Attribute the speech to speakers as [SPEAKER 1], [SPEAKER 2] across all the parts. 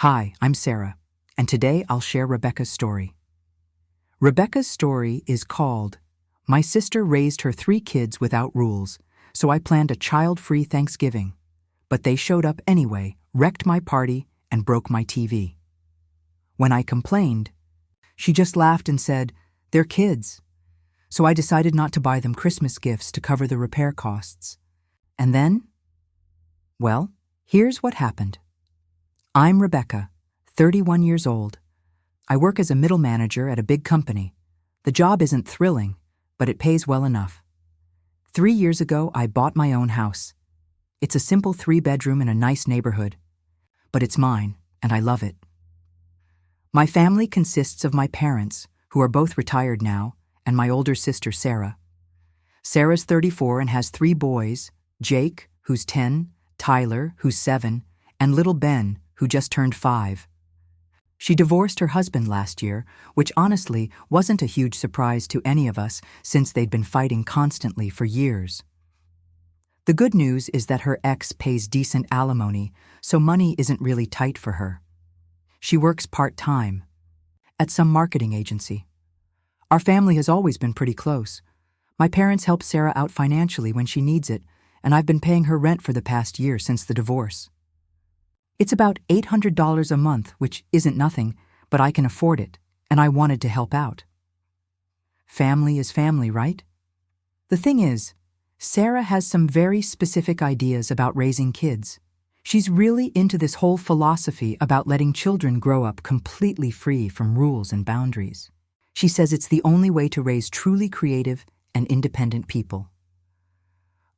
[SPEAKER 1] Hi, I'm Sarah, and today I'll share Rebecca's story. Rebecca's story is called, "My Sister Raised Her 3 Kids Without Rules, so I Planned a Child-Free Thanksgiving, but they showed up anyway, wrecked my party, and broke my TV." When I complained, she just laughed and said, "They're kids." So I decided not to buy them Christmas gifts to cover the repair costs. And then, well, here's what happened. I'm Rebecca, 31 years old. I work as a middle manager at a big company. The job isn't thrilling, but it pays well enough. 3 years ago, I bought my own house. It's a simple 3-bedroom in a nice neighborhood, but it's mine, and I love it. My family consists of my parents, who are both retired now, and my older sister, Sarah. Sarah's 34 and has 3 boys, Jake, who's 10, Tyler, who's 7, and little Ben, who just turned 5. She divorced her husband last year, which honestly wasn't a huge surprise to any of us since they'd been fighting constantly for years. The good news is that her ex pays decent alimony, so money isn't really tight for her. She works part-time at some marketing agency. Our family has always been pretty close. My parents help Sarah out financially when she needs it, and I've been paying her rent for the past year since the divorce. It's about $800 a month, which isn't nothing, but I can afford it, and I wanted to help out. Family is family, right? The thing is, Sarah has some very specific ideas about raising kids. She's really into this whole philosophy about letting children grow up completely free from rules and boundaries. She says it's the only way to raise truly creative and independent people.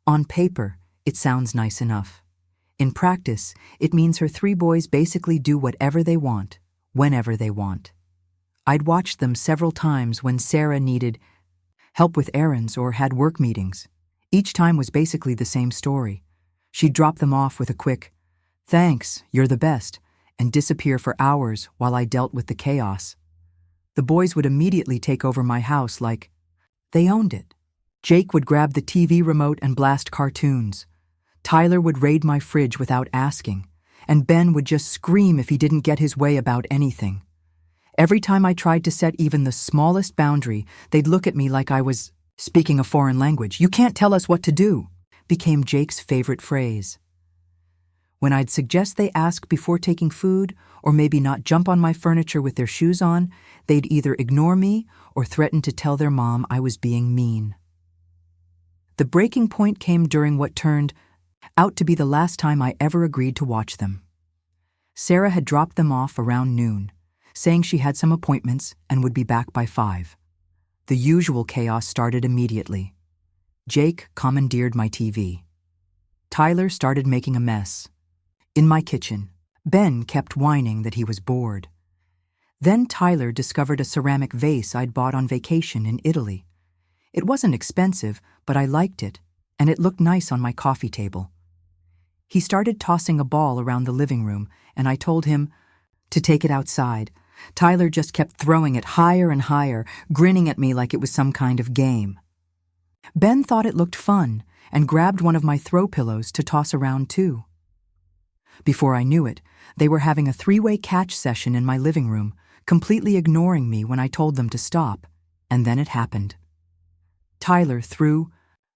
[SPEAKER 1] On paper, it sounds nice enough. In practice, it means her 3 boys basically do whatever they want, whenever they want. I'd watched them several times when Sarah needed help with errands or had work meetings. Each time was basically the same story. She'd drop them off with a quick, "Thanks, you're the best," and disappear for hours while I dealt with the chaos. The boys would immediately take over my house like they owned it. Jake would grab the TV remote and blast cartoons. Tyler would raid my fridge without asking, and Ben would just scream if he didn't get his way about anything. Every time I tried to set even the smallest boundary, they'd look at me like I was speaking a foreign language. "You can't tell us what to do," became Jake's favorite phrase. When I'd suggest they ask before taking food, or maybe not jump on my furniture with their shoes on, they'd either ignore me or threaten to tell their mom I was being mean. The breaking point came during what turned out to be the last time I ever agreed to watch them. Sarah had dropped them off around noon, saying she had some appointments and would be back by 5. The usual chaos started immediately. Jake commandeered my TV. Tyler started making a mess. In my kitchen, Ben kept whining that he was bored. Then Tyler discovered a ceramic vase I'd bought on vacation in Italy. It wasn't expensive, but I liked it, and it looked nice on my coffee table. He started tossing a ball around the living room, and I told him to take it outside. Tyler just kept throwing it higher and higher, grinning at me like it was some kind of game. Ben thought it looked fun and grabbed one of my throw pillows to toss around too. Before I knew it, they were having a 3-way catch session in my living room, completely ignoring me when I told them to stop, and then it happened. Tyler threw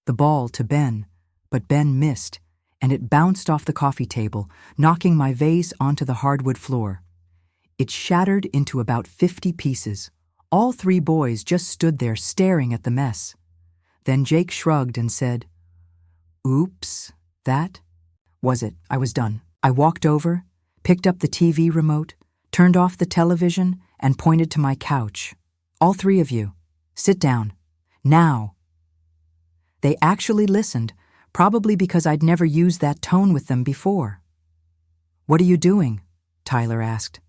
[SPEAKER 1] the ball to Ben, but Ben missed, and it bounced off the coffee table, knocking my vase onto the hardwood floor. It shattered into about 50 pieces. All 3 boys just stood there staring at the mess. Then Jake shrugged and said, "Oops, that was it. I was done." I walked over, picked up the TV remote, turned off the television, and pointed to my couch. "All 3 of you, sit down. Now." They actually listened, probably because I'd never used that tone with them before. "What are you doing?" Tyler asked.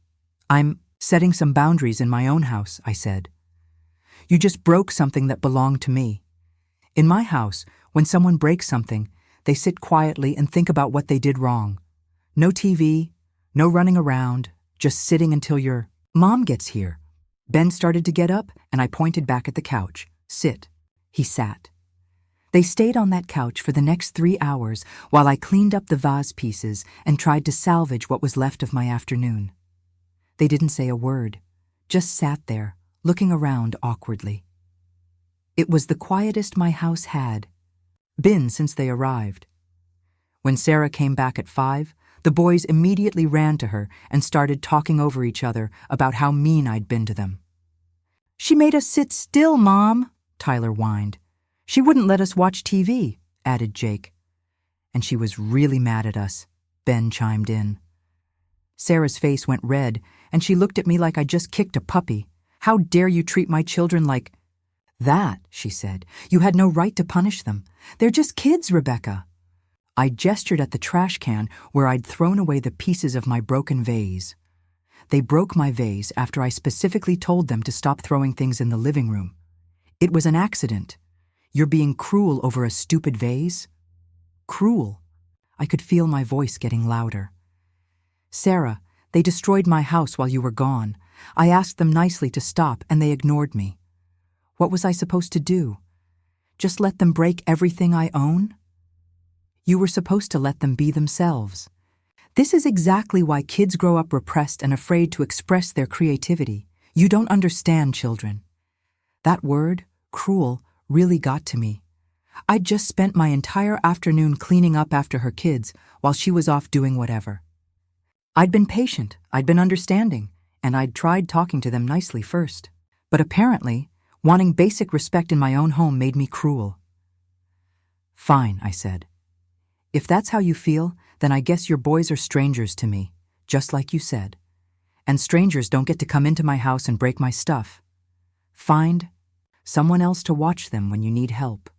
[SPEAKER 1] "I'm setting some boundaries in my own house," I said. "You just broke something that belonged to me. In my house, when someone breaks something, they sit quietly and think about what they did wrong. No TV, no running around, just sitting until your mom gets here." Ben started to get up, and I pointed back at the couch. "Sit." He sat. They stayed on that couch for the next 3 hours while I cleaned up the vase pieces and tried to salvage what was left of my afternoon. They didn't say a word, just sat there, looking around awkwardly. It was the quietest my house had been since they arrived. When Sarah came back at 5, the boys immediately ran to her and started talking over each other about how mean I'd been to them. "She made us sit still, Mom," Tyler whined. "She wouldn't let us watch TV," added Jake. "And she was really mad at us," Ben chimed in. Sarah's face went red, and she looked at me like I'd just kicked a puppy. "How dare you treat my children like that?" she said. "You had no right to punish them. They're just kids, Rebecca." I gestured at the trash can where I'd thrown away the pieces of my broken vase. They broke my vase after I specifically told them to stop throwing things in the living room. "It was an accident. You're being cruel over a stupid vase?" Cruel. I could feel my voice getting louder. "Sarah, they destroyed my house while you were gone. I asked them nicely to stop, and they ignored me. What was I supposed to do? Just let them break everything I own?" "You were supposed to let them be themselves. This is exactly why kids grow up repressed and afraid to express their creativity. You don't understand children." That word, cruel, really got to me. I'd just spent my entire afternoon cleaning up after her kids while she was off doing whatever. I'd been patient, I'd been understanding, and I'd tried talking to them nicely first. But apparently, wanting basic respect in my own home made me cruel. "Fine," I said. "If that's how you feel, then I guess your boys are strangers to me, just like you said. And strangers don't get to come into my house and break my stuff. Find someone else to watch them when you need help."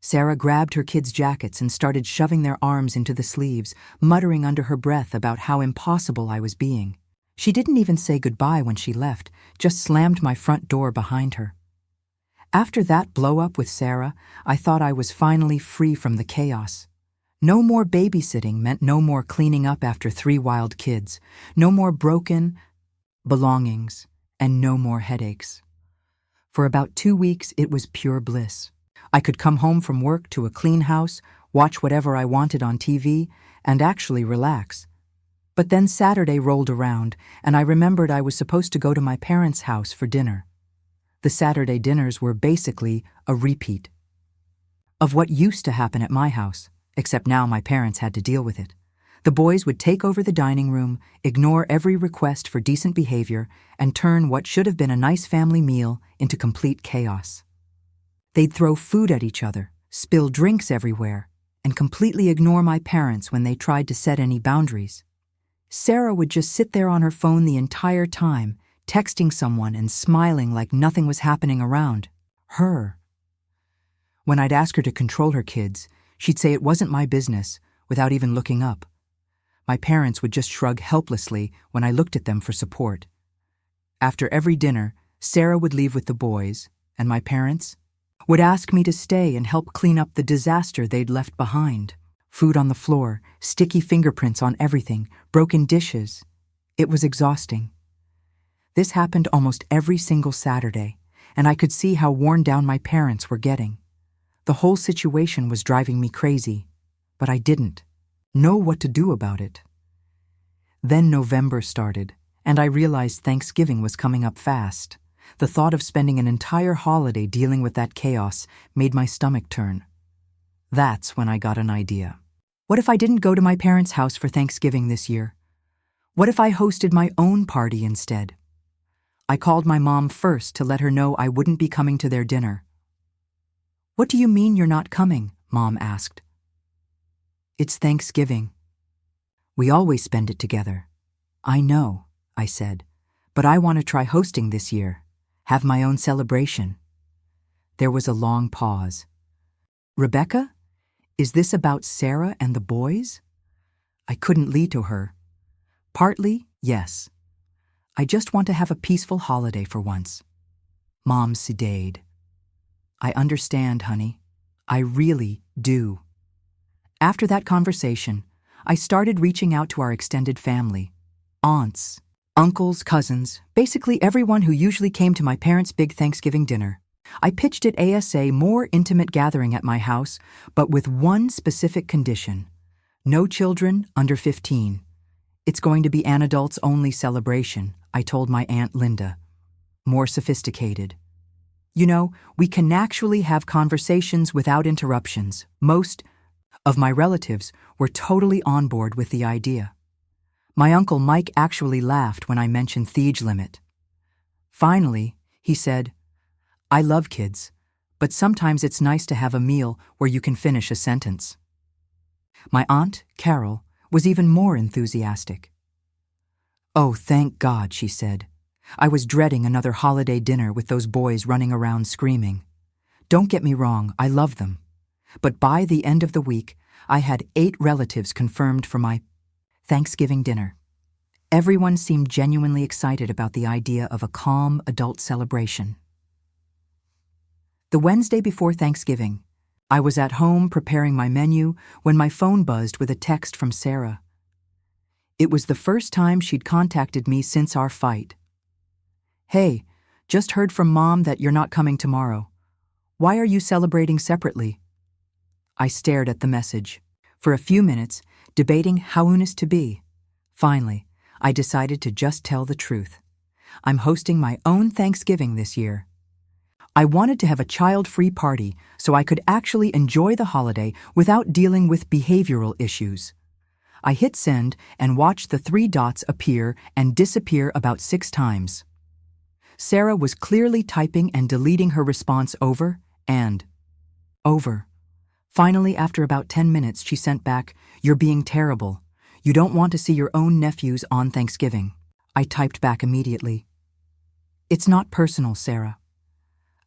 [SPEAKER 1] Sarah grabbed her kids' jackets and started shoving their arms into the sleeves, muttering under her breath about how impossible I was being. She didn't even say goodbye when she left, just slammed my front door behind her. After that blow-up with Sarah, I thought I was finally free from the chaos. No more babysitting meant no more cleaning up after 3 wild kids, no more broken belongings, and no more headaches. For about 2 weeks, it was pure bliss. I could come home from work to a clean house, watch whatever I wanted on TV, and actually relax. But then Saturday rolled around, and I remembered I was supposed to go to my parents' house for dinner. The Saturday dinners were basically a repeat of what used to happen at my house, except now my parents had to deal with it. The boys would take over the dining room, ignore every request for decent behavior, and turn what should have been a nice family meal into complete chaos. They'd throw food at each other, spill drinks everywhere, and completely ignore my parents when they tried to set any boundaries. Sarah would just sit there on her phone the entire time, texting someone and smiling like nothing was happening around her. When I'd ask her to control her kids, she'd say it wasn't my business, without even looking up. My parents would just shrug helplessly when I looked at them for support. After every dinner, Sarah would leave with the boys, and my parents would ask me to stay and help clean up the disaster they'd left behind. Food on the floor, sticky fingerprints on everything, broken dishes. It was exhausting. This happened almost every single Saturday, and I could see how worn down my parents were getting. The whole situation was driving me crazy, but I didn't know what to do about it. Then November started, and I realized Thanksgiving was coming up fast. The thought of spending an entire holiday dealing with that chaos made my stomach turn. That's when I got an idea. What if I didn't go to my parents' house for Thanksgiving this year? What if I hosted my own party instead? I called my mom first to let her know I wouldn't be coming to their dinner. "What do you mean you're not coming?" Mom asked. "It's Thanksgiving. We always spend it together." "I know," I said, "but I want to try hosting this year, have my own celebration." There was a long pause. "Rebecca, is this about Sarah and the boys?" I couldn't lie to her. "Partly, yes. I just want to have a peaceful holiday for once." Mom sidayed. "I understand, honey. I really do." After that conversation, I started reaching out to our extended family. Aunts, uncles, cousins, basically everyone who usually came to my parents' big Thanksgiving dinner. I pitched it as a more intimate gathering at my house, but with one specific condition: no children under 15. It's going to be an adults-only celebration, I told my Aunt Linda. More sophisticated. You know, we can actually have conversations without interruptions. Most of my relatives were totally on board with the idea. My Uncle Mike actually laughed when I mentioned Thieves limit. Finally, he said, I love kids, but sometimes it's nice to have a meal where you can finish a sentence. My aunt, Carol, was even more enthusiastic. Oh, thank God, she said. I was dreading another holiday dinner with those boys running around screaming. Don't get me wrong, I love them. But by the end of the week, I had 8 relatives confirmed for my Thanksgiving dinner. Everyone seemed genuinely excited about the idea of a calm adult celebration. The Wednesday before Thanksgiving, I was at home preparing my menu when my phone buzzed with a text from Sarah. It was the first time she'd contacted me since our fight. Hey, just heard from Mom that you're not coming tomorrow. Why are you celebrating separately? I stared at the message, for a few minutes, debating how honest to be. Finally, I decided to just tell the truth. I'm hosting my own Thanksgiving this year. I wanted to have a child-free party so I could actually enjoy the holiday without dealing with behavioral issues. I hit send and watched the 3 dots appear and disappear about 6 times. Sarah was clearly typing and deleting her response over and over. Finally, after about 10 minutes, she sent back, "You're being terrible. You don't want to see your own nephews on Thanksgiving." I typed back immediately. It's not personal, Sarah.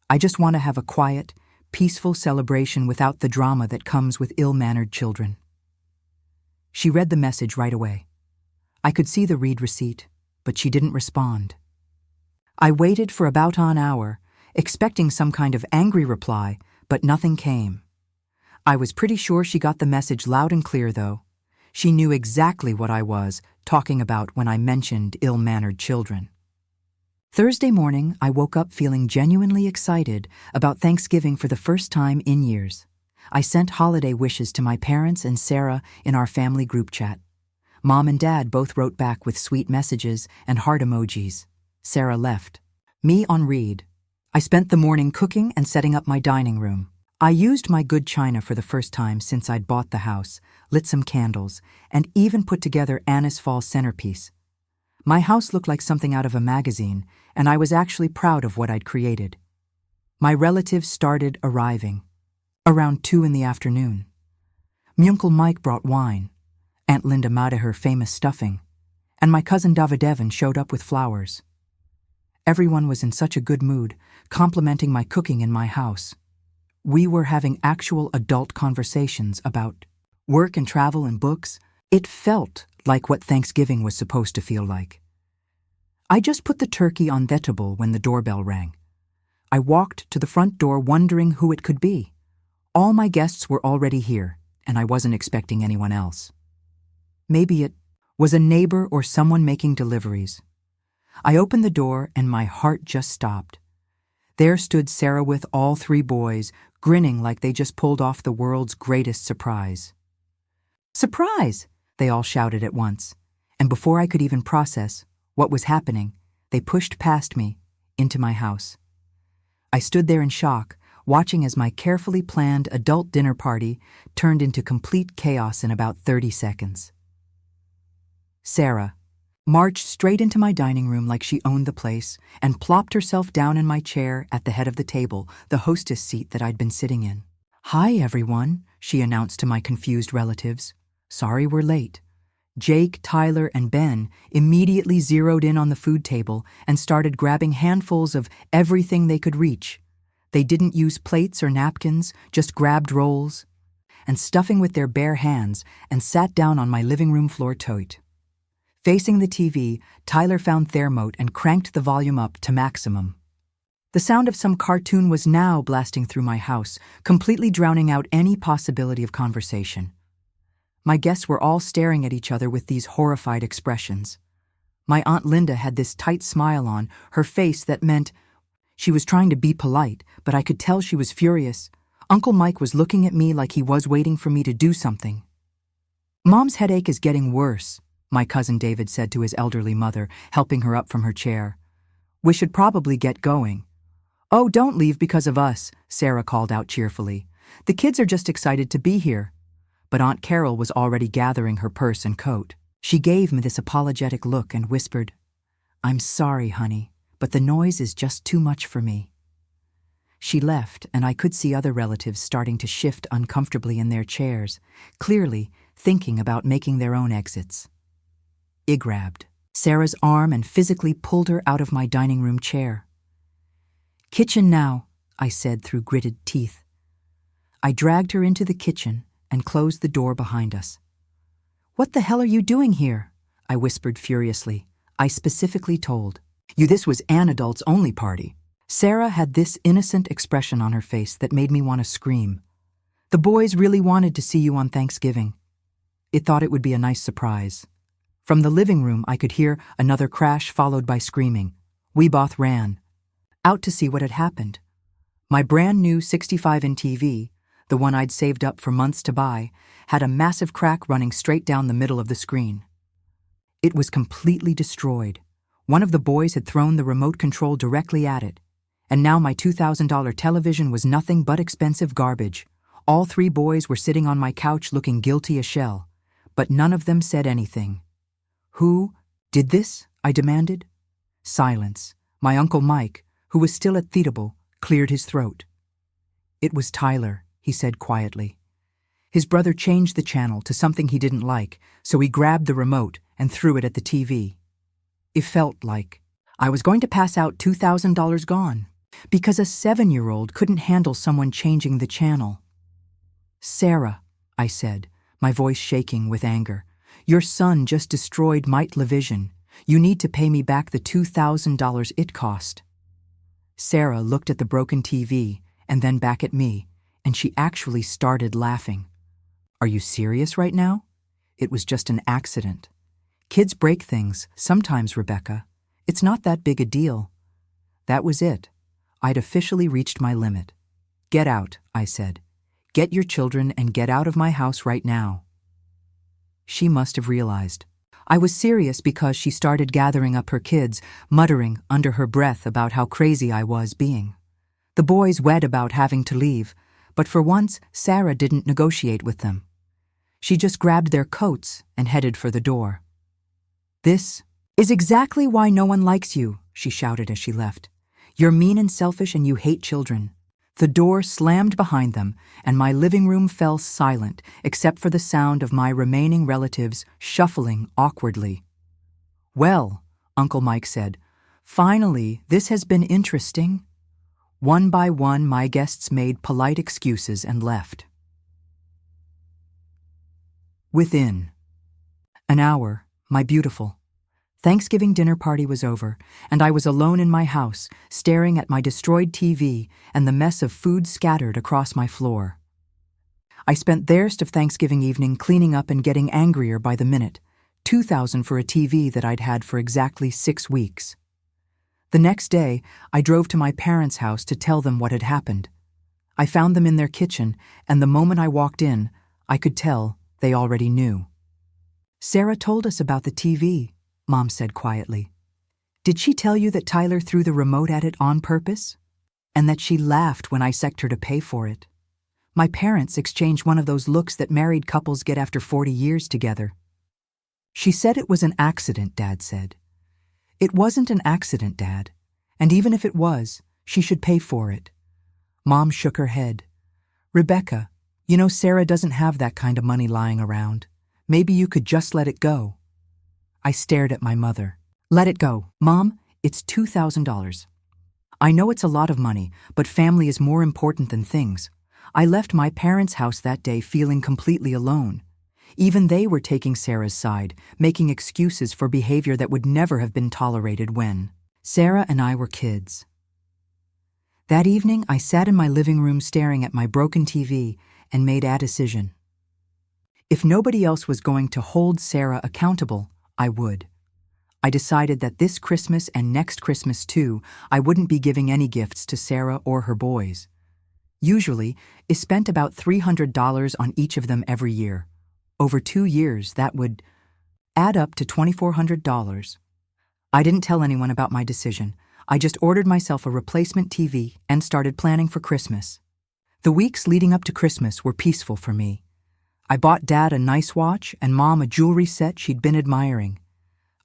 [SPEAKER 1] I just want to have a quiet, peaceful celebration without the drama that comes with ill-mannered children. She read the message right away. I could see the read receipt, but she didn't respond. I waited for about an hour, expecting some kind of angry reply, but nothing came. I was pretty sure she got the message loud and clear, though. She knew exactly what I was talking about when I mentioned ill-mannered children. Thursday morning, I woke up feeling genuinely excited about Thanksgiving for the first time in years. I sent holiday wishes to my parents and Sarah in our family group chat. Mom and Dad both wrote back with sweet messages and heart emojis. Sarah left. Me on read. I spent the morning cooking and setting up my dining room. I used my good china for the first time since I'd bought the house, lit some candles, and even put together Anna's fall centerpiece. My house looked like something out of a magazine, and I was actually proud of what I'd created. My relatives started arriving. Around 2 in the afternoon. My Uncle Mike brought wine, Aunt Linda made her famous stuffing, and my cousin Davidevan showed up with flowers. Everyone was in such a good mood, complimenting my cooking in my house. We were having actual adult conversations about work and travel and books. It felt like what Thanksgiving was supposed to feel like. I just put the turkey on the table when the doorbell rang. I walked to the front door wondering who it could be. All my guests were already here, and I wasn't expecting anyone else. Maybe it was a neighbor or someone making deliveries. I opened the door and my heart just stopped. There stood Sarah with all 3 boys, grinning like they just pulled off the world's greatest surprise. "Surprise!" they all shouted at once, and before I could even process what was happening, they pushed past me into my house. I stood there in shock, watching as my carefully planned adult dinner party turned into complete chaos in about 30 seconds. Sarah marched straight into my dining room like she owned the place and plopped herself down in my chair at the head of the table, the hostess seat that I'd been sitting in. "Hi, everyone," she announced to my confused relatives. "Sorry we're late." Jake, Tyler, and Ben immediately zeroed in on the food table and started grabbing handfuls of everything they could reach. They didn't use plates or napkins, just grabbed rolls and stuffing with their bare hands and sat down on my living room floor tote. Facing the TV, Tyler found Thermote and cranked the volume up to maximum. The sound of some cartoon was now blasting through my house, completely drowning out any possibility of conversation. My guests were all staring at each other with these horrified expressions. My Aunt Linda had this tight smile on her face that meant she was trying to be polite, but I could tell she was furious. Uncle Mike was looking at me like he was waiting for me to do something. "Mom's headache is getting worse," my cousin David said to his elderly mother, helping her up from her chair. We should probably get going. Oh, don't leave because of us, Sarah called out cheerfully. The kids are just excited to be here. But Aunt Carol was already gathering her purse and coat. She gave me this apologetic look and whispered, I'm sorry, honey, but the noise is just too much for me. She left, and I could see other relatives starting to shift uncomfortably in their chairs, clearly thinking about making their own exits. I grabbed Sarah's arm and physically pulled her out of my dining room chair. Kitchen now, I said through gritted teeth. I dragged her into the kitchen and closed the door behind us. What the hell are you doing here? I whispered furiously. I specifically told you this was an adults-only party. Sarah had this innocent expression on her face that made me want to scream. The boys really wanted to see you on Thanksgiving. It thought it would be a nice surprise. From the living room, I could hear another crash followed by screaming. We both ran out to see what had happened. My brand new 65-inch TV, the one I'd saved up for months to buy, had a massive crack running straight down the middle of the screen. It was completely destroyed. One of the boys had thrown the remote control directly at it, and now my $2,000 television was nothing but expensive garbage. All three boys were sitting on my couch looking guilty as shell, but none of them said anything. Who did this? I demanded. Silence. My Uncle Mike, who was still at Theatable, cleared his throat. It was Tyler, he said quietly. His brother changed the channel to something he didn't like, so he grabbed the remote and threw it at the TV. It felt like I was going to pass out $2,000 gone, because a 7-year-old couldn't handle someone changing the channel. Sarah, I said, my voice shaking with anger, your son just destroyed my television. You need to pay me back the $2,000 it cost. Sarah looked at the broken TV and then back at me, and she actually started laughing. Are you serious right now? It was just an accident. Kids break things, sometimes, Rebecca. It's not that big a deal. That was it. I'd officially reached my limit. Get out, I said. Get your children and get out of my house right now. She must have realized. I was serious because she started gathering up her kids, muttering under her breath about how crazy I was being. The boys wept about having to leave, but for once, Sarah didn't negotiate with them. She just grabbed their coats and headed for the door. This is exactly why no one likes you, she shouted as she left. You're mean and selfish and you hate children. The door slammed behind them, and my living room fell silent except for the sound of my remaining relatives shuffling awkwardly. Well, Uncle Mike said, finally, this has been interesting. One by one, my guests made polite excuses and left. Within an hour, my beautiful Thanksgiving dinner party was over, and I was alone in my house, staring at my destroyed TV and the mess of food scattered across my floor. I spent the rest of Thanksgiving evening cleaning up and getting angrier by the minute, $2,000 for a TV that I'd had for exactly 6 weeks. The next day, I drove to my parents' house to tell them what had happened. I found them in their kitchen, and the moment I walked in, I could tell they already knew. Sarah told us about the TV, Mom said quietly. Did she tell you that Tyler threw the remote at it on purpose? And that she laughed when I asked her to pay for it? My parents exchanged one of those looks that married couples get after 40 years together. She said it was an accident, Dad said. It wasn't an accident, Dad. And even if it was, she should pay for it. Mom shook her head. Rebecca, you know Sarah doesn't have that kind of money lying around. Maybe you could just let it go. I stared at my mother. Let it go. Mom, it's $2,000. I know it's a lot of money, but family is more important than things. I left my parents' house that day feeling completely alone. Even they were taking Sarah's side, making excuses for behavior that would never have been tolerated when Sarah and I were kids. That evening, I sat in my living room staring at my broken TV and made a decision. If nobody else was going to hold Sarah accountable, I would. I decided that this Christmas and next Christmas too, I wouldn't be giving any gifts to Sarah or her boys. Usually, I spent about $300 on each of them every year. Over 2 years, that would add up to $2,400. I didn't tell anyone about my decision. I just ordered myself a replacement TV and started planning for Christmas. The weeks leading up to Christmas were peaceful for me. I bought Dad a nice watch and Mom a jewelry set she'd been admiring.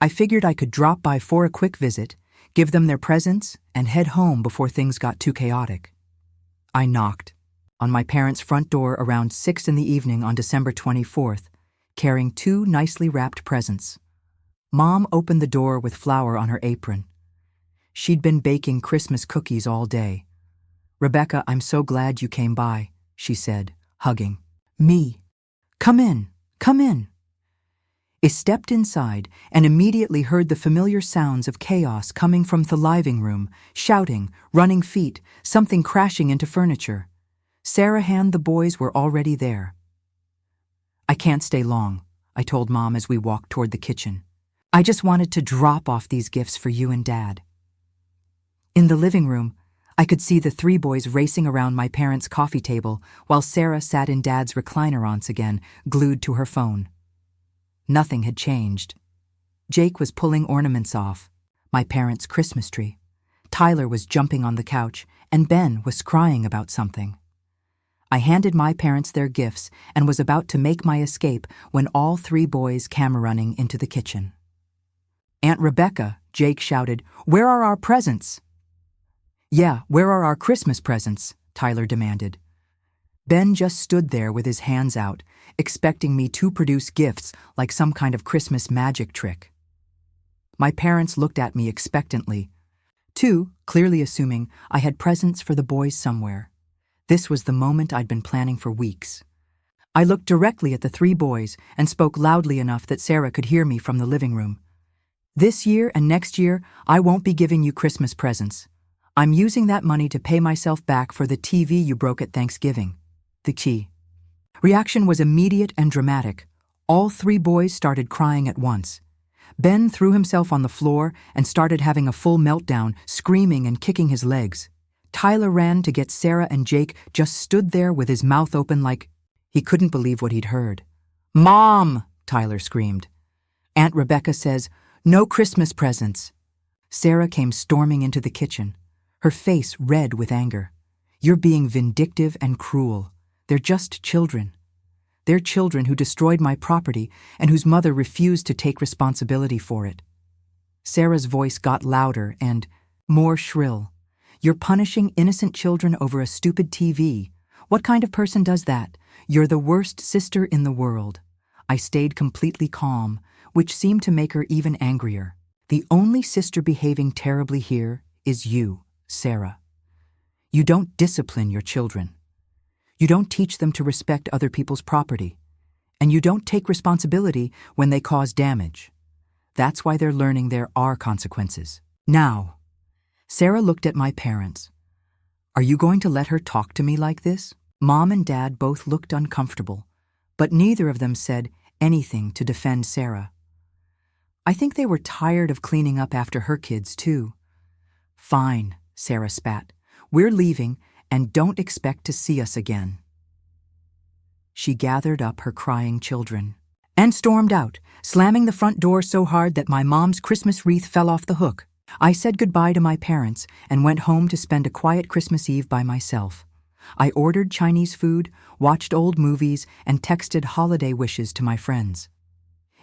[SPEAKER 1] I figured I could drop by for a quick visit, give them their presents, and head home before things got too chaotic. I knocked on my parents' front door around 6 in the evening on December 24th, carrying 2 nicely wrapped presents. Mom opened the door with flour on her apron. She'd been baking Christmas cookies all day. "Rebecca, I'm so glad you came by," she said, hugging me. Come in, come in." I stepped inside and immediately heard the familiar sounds of chaos coming from the living room, shouting, running feet, something crashing into furniture. Sarah and the boys were already there. "I can't stay long," I told Mom as we walked toward the kitchen. "I just wanted to drop off these gifts for you and Dad." In the living room, I could see the 3 boys racing around my parents' coffee table while Sarah sat in Dad's recliner once again, glued to her phone. Nothing had changed. Jake was pulling ornaments off, my parents' Christmas tree. Tyler was jumping on the couch, and Ben was crying about something. I handed my parents their gifts and was about to make my escape when all 3 boys came running into the kitchen. "Aunt Rebecca," Jake shouted, "where are our presents?" "Yeah, where are our Christmas presents?" Tyler demanded. Ben just stood there with his hands out, expecting me to produce gifts like some kind of Christmas magic trick. My parents looked at me expectantly, too, clearly assuming I had presents for the boys somewhere. This was the moment I'd been planning for weeks. I looked directly at the 3 boys and spoke loudly enough that Sarah could hear me from the living room. "This year and next year, I won't be giving you Christmas presents. I'm using that money to pay myself back for the TV you broke at Thanksgiving." The key. Reaction was immediate and dramatic. All 3 boys started crying at once. Ben threw himself on the floor and started having a full meltdown, screaming and kicking his legs. Tyler ran to get Sarah, and Jake just stood there with his mouth open like he couldn't believe what he'd heard. "Mom!" Tyler screamed. "Aunt Rebecca says, no Christmas presents." Sarah came storming into the kitchen, her face red with anger. "You're being vindictive and cruel. They're just children. They're children who destroyed my property and whose mother refused to take responsibility for it." Sarah's voice got louder and more shrill. "You're punishing innocent children over a stupid TV. What kind of person does that? You're the worst sister in the world." I stayed completely calm, which seemed to make her even angrier. "The only sister behaving terribly here is you, Sarah. You don't discipline your children. You don't teach them to respect other people's property. And you don't take responsibility when they cause damage. That's why they're learning there are consequences. Now," Sarah looked at my parents. "Are you going to let her talk to me like this?" Mom and Dad both looked uncomfortable, but neither of them said anything to defend Sarah. I think they were tired of cleaning up after her kids, too. "Fine," Sarah spat. "We're leaving, and don't expect to see us again." She gathered up her crying children and stormed out, slamming the front door so hard that my mom's Christmas wreath fell off the hook. I said goodbye to my parents and went home to spend a quiet Christmas Eve by myself. I ordered Chinese food, watched old movies, and texted holiday wishes to my friends.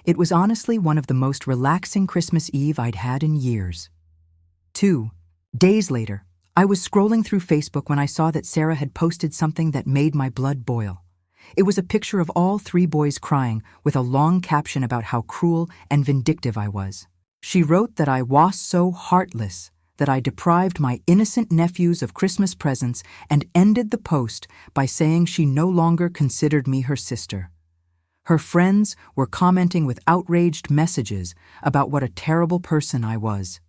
[SPEAKER 1] It was honestly one of the most relaxing Christmas Eve I'd had in years. 2 days later, I was scrolling through Facebook when I saw that Sarah had posted something that made my blood boil. It was a picture of all 3 boys crying with a long caption about how cruel and vindictive I was. She wrote that I was so heartless that I deprived my innocent nephews of Christmas presents and ended the post by saying she no longer considered me her sister. Her friends were commenting with outraged messages about what a terrible person I was.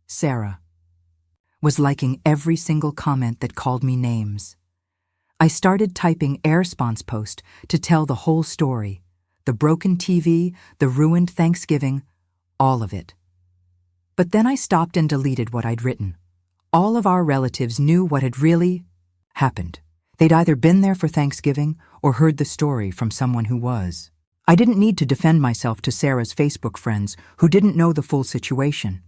[SPEAKER 1] Sarah was liking every single comment that called me names. I started typing a response post to tell the whole story, the broken TV, the ruined Thanksgiving, all of it. But then I stopped and deleted what I'd written. All of our relatives knew what had really happened. They'd either been there for Thanksgiving or heard the story from someone who was. I didn't need to defend myself to Sarah's Facebook friends who didn't know the full situation.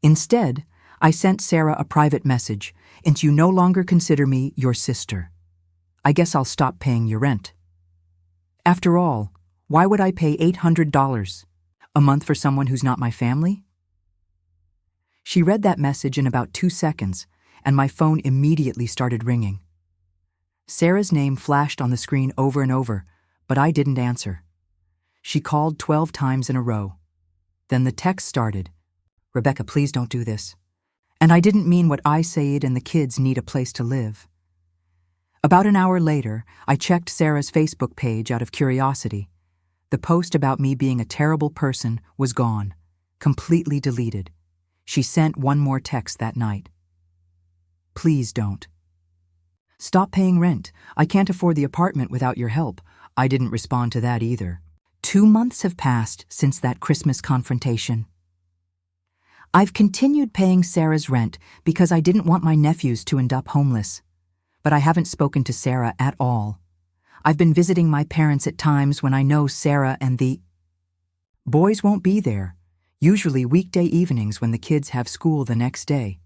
[SPEAKER 1] Instead, I sent Sarah a private message, and you no longer consider me your sister. I guess I'll stop paying your rent. After all, why would I pay $800 a month for someone who's not my family? She read that message in about 2 seconds, and my phone immediately started ringing. Sarah's name flashed on the screen over and over, but I didn't answer. She called 12 times in a row. Then the text started. Rebecca, please don't do this. And I didn't mean what I said, and the kids need a place to live. About an hour later, I checked Sarah's Facebook page out of curiosity. The post about me being a terrible person was gone, completely deleted. She sent one more text that night. Please don't. Stop paying rent. I can't afford the apartment without your help. I didn't respond to that either. 2 months have passed since that Christmas confrontation. I've continued paying Sarah's rent because I didn't want my nephews to end up homeless. But I haven't spoken to Sarah at all. I've been visiting my parents at times when I know Sarah and the boys won't be there, usually weekday evenings when the kids have school the next day.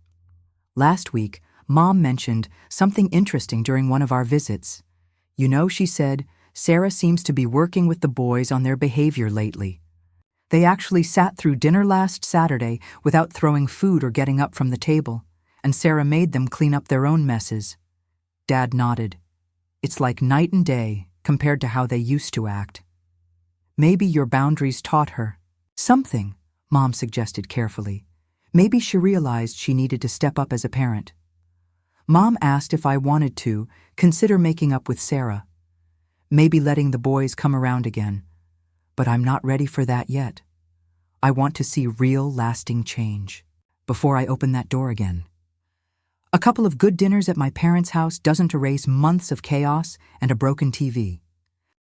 [SPEAKER 1] Last week, Mom mentioned something interesting during one of our visits. You know, she said, Sarah seems to be working with the boys on their behavior lately. They actually sat through dinner last Saturday without throwing food or getting up from the table, and Sarah made them clean up their own messes. Dad nodded. It's like night and day compared to how they used to act. Maybe your boundaries taught her something, Mom suggested carefully. Maybe she realized she needed to step up as a parent. Mom asked if I wanted to consider making up with Sarah. Maybe letting the boys come around again. But I'm not ready for that yet. I want to see real, lasting change before I open that door again. A couple of good dinners at my parents' house doesn't erase months of chaos and a broken TV.